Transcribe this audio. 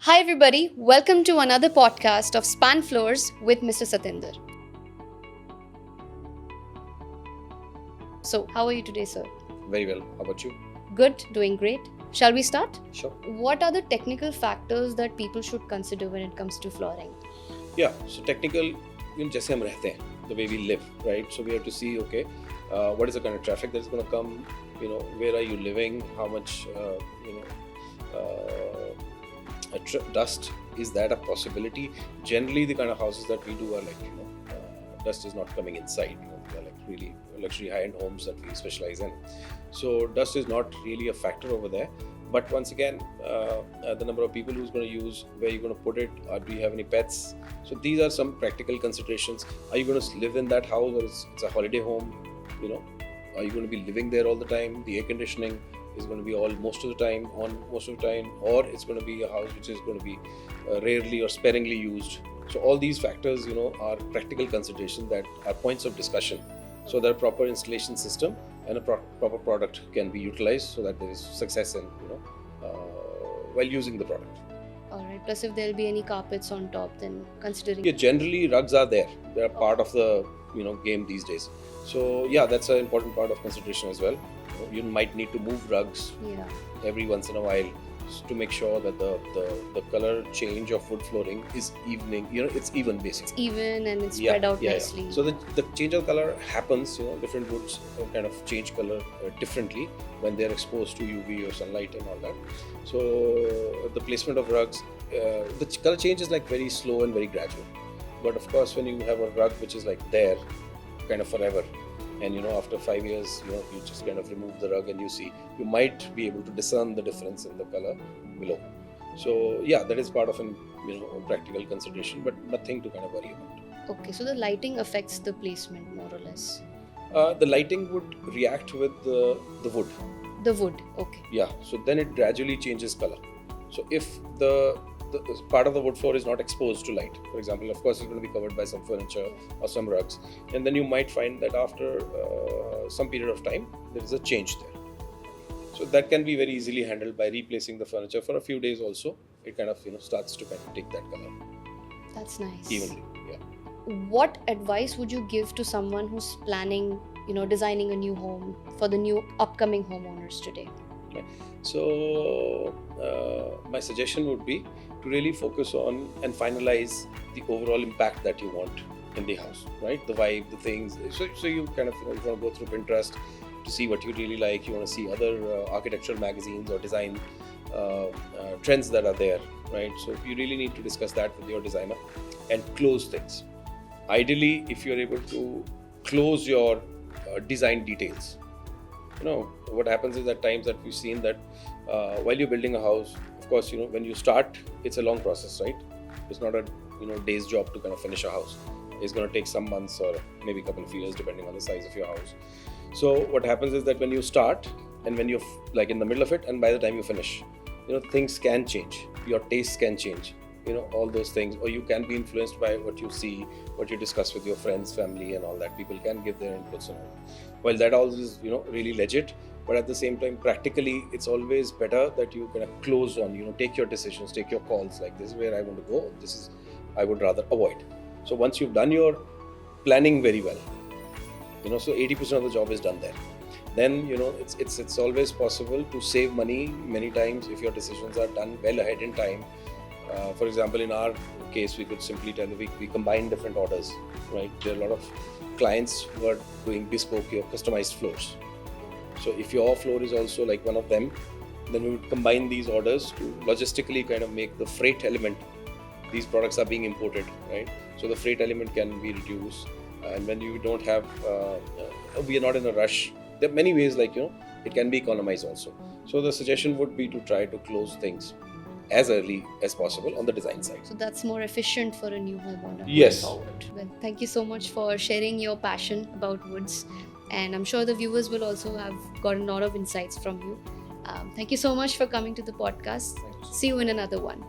Hi everybody, welcome to another podcast of Span Floors with Mr. Satinder. So, how are you today, sir? Very well. How about you? Good, doing great. Shall we start? Sure. What are the technical factors that people should consider when it comes to flooring? Yeah. So technical, जैसे हम रहते हैं, the way we live, right? So we have to see, okay, what is the kind of traffic that's going to come? Where are you living? How much, dust, is that a possibility? Generally, the kind of houses that we do are like, dust is not coming inside. They're like really luxury high-end homes that we specialize in. So dust is not really a factor over there. But once again, the number of people who's going to use, where you're going to put it, do you have any pets? So these are some practical considerations. Are you going to live in that house, or it's a holiday home? Are you going to be living there all the time? The air conditioning is going to be on most of the time, or it's going to be a house which is going to be rarely or sparingly used. So all these factors, are practical considerations that are points of discussion. So that a proper installation system and a proper product can be utilized, so that there is success in, while using the product. Alright, plus if there'll be any carpets on top, then considering... Yeah, generally rugs are there. They are part of the game these days. So yeah, that's an important part of consideration as well. You might need to move rugs every once in a while to make sure that the color change of wood flooring is it's even basically. It's even and it's spread out nicely. Yeah. So the change of color happens, different woods kind of change color differently when they're exposed to UV or sunlight and all that. So the placement of rugs, the color change is like very slow and very gradual. But of course, when you have a rug which is like there kind of forever, and after 5 years, you just kind of remove the rug and you might be able to discern the difference in the color below. So yeah, that is part of a practical consideration, but nothing to kind of worry about. Okay, so the lighting affects the placement more or less. The lighting would react with the wood. The wood, okay. Yeah, so then it gradually changes color. So if the part of the wood floor is not exposed to light, for example, of course it's going to be covered by some furniture or some rugs, and then you might find that after some period of time there is a change there. So that can be very easily handled by replacing the furniture for a few days. Also it kind of starts to kind of take that color. That's nice. Evenly. Yeah. What advice would you give to someone who's planning, designing a new home for the new upcoming homeowners today? Okay. So my suggestion would be to really focus on and finalize the overall impact that you want in the house, right? The vibe, the things. So you kind of you want to go through Pinterest to see what you really like. You want to see other architectural magazines or design trends that are there, right? So you really need to discuss that with your designer and close things. Ideally, if you're able to close your design details. What happens is at times that we've seen that while you're building a house, of course, when you start, it's a long process, right? It's not a day's job to kind of finish a house. It's going to take some months or maybe a couple of years depending on the size of your house. So what happens is that when you start and when you're like in the middle of it, and by the time you finish, things can change. Your tastes can change. All those things, or you can be influenced by what you see, what you discuss with your friends, family and all that. People can give their inputs on it. While that all is really legit, but at the same time practically it's always better that you kind of close on, take your decisions, take your calls, like this is where I want to go, this is I would rather avoid. So once you've done your planning very well, so 80% of the job is done there. Then it's always possible to save money many times if your decisions are done well ahead in time. For example, in our case, we could simply tell we combine different orders, right? There are a lot of clients who are doing bespoke or customized floors. So if your floor is also like one of them, then we would combine these orders to logistically kind of make the freight element. These products are being imported, right? So the freight element can be reduced. And when you don't have, we are not in a rush. There are many ways like, it can be economized also. So the suggestion would be to try to close things as early as possible on the design side. So that's more efficient for a new homeowner. Yes. Well, thank you so much for sharing your passion about woods, and I'm sure the viewers will also have gotten a lot of insights from you. Thank you so much for coming to the podcast. See you in another one.